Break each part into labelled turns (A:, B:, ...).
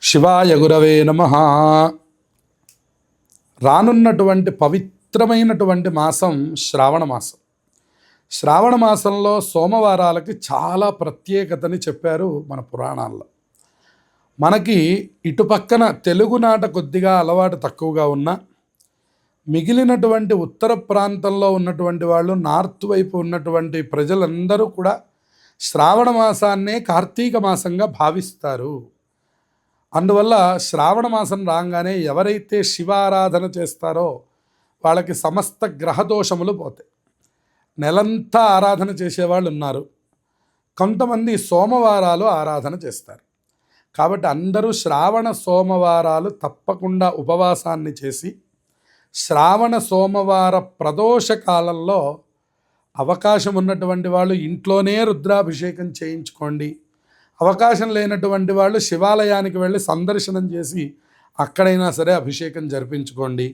A: శివాయ గురవే నమః. రానున్నటువంటి పవిత్రమైనటువంటి మాసం శ్రావణ మాసం. శ్రావణ మాసంలో సోమవారాలకి చాలా ప్రత్యేకతని చెప్పారు మన పురాణాల్లో. మనకి ఇటుపక్కన తెలుగునాట కొద్దిగా అలవాటు తక్కువగా ఉన్న మిగిలినటువంటి ఉత్తర ప్రాంతంలో ఉన్నటువంటి వాళ్ళు, నార్త్ వైపు ఉన్నటువంటి ప్రజలందరూ కూడా శ్రావణ మాసాన్నే కార్తీక మాసంగా భావిస్తారు. అందువల్ల శ్రావణ మాసం రాగానే ఎవరైతే శివారాధన చేస్తారో వాళ్ళకి సమస్త గ్రహదోషములు పోతాయి. నెలంతా ఆరాధన చేసేవాళ్ళు ఉన్నారు, కొంతమంది సోమవారాలు ఆరాధన చేస్తారు. కాబట్టి అందరూ శ్రావణ సోమవారాలు తప్పకుండా ఉపవాసాన్ని చేసి శ్రావణ సోమవార ప్రదోష కాలంలో అవకాశం ఉన్నటువంటి వాళ్ళు ఇంట్లోనే రుద్రాభిషేకం చేయించుకోండి. అవకాశం లేనటువంటి వాళ్ళు శివాలయానికి వెళ్ళి సందర్శనం చేసి అక్కడైనా సరే అభిషేకం జరిపించుకోండి.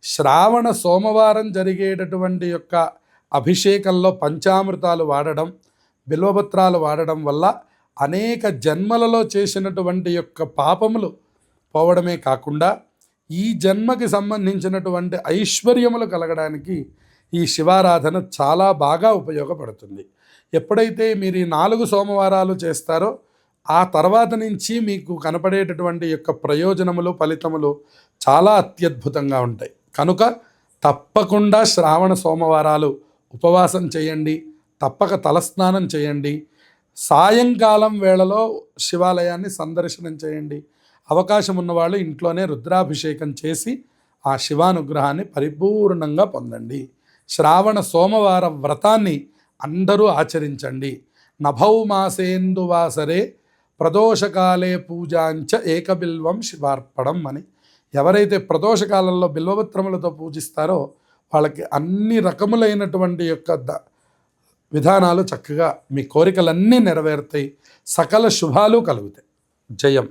A: శ్రావణ సోమవారం జరిగేటటువంటి యొక్క అభిషేకంలో పంచామృతాలు వాడడం, బిల్వపత్రాలు వాడడం వల్ల అనేక జన్మలలో చేసినటువంటి యొక్క పాపములు పోవడమే కాకుండా ఈ జన్మకి సంబంధించినటువంటి ఐశ్వర్యములు కలగడానికి ఈ శివారాధన చాలా బాగా ఉపయోగపడుతుంది. ఎప్పుడైతే మీరు ఈ 4 సోమవారాలు చేస్తారో ఆ తర్వాత నుంచి మీకు కనపడేటటువంటి యొక్క ప్రయోజనములు, ఫలితములు చాలా అత్యద్భుతంగా ఉంటాయి. కనుక తప్పకుండా శ్రావణ సోమవారాలు ఉపవాసం చేయండి, తప్పక తలస్నానం చేయండి, సాయంకాలం వేళలో శివాలయాన్ని సందర్శనం చేయండి. అవకాశం ఉన్నవాళ్ళు ఇంట్లోనే రుద్రాభిషేకం చేసి ఆ శివానుగ్రహాన్ని పరిపూర్ణంగా పొందండి. శ్రావణ సోమవార వ్రతాన్ని అందరూ ఆచరించండి. నభౌ మాసేందువాసరే ప్రదోషకాలే పూజాంచ ఏకబిల్వం శివార్పణం అని. ఎవరైతే ప్రదోషకాలంలో బిల్వపత్రములతో పూజిస్తారో వాళ్ళకి అన్ని రకములైనటువంటి యొక్క విధానాలు చక్కగా మీ కోరికలన్నీ నెరవేరుతాయి, సకల శుభాలు కలుగుతాయి. జయం.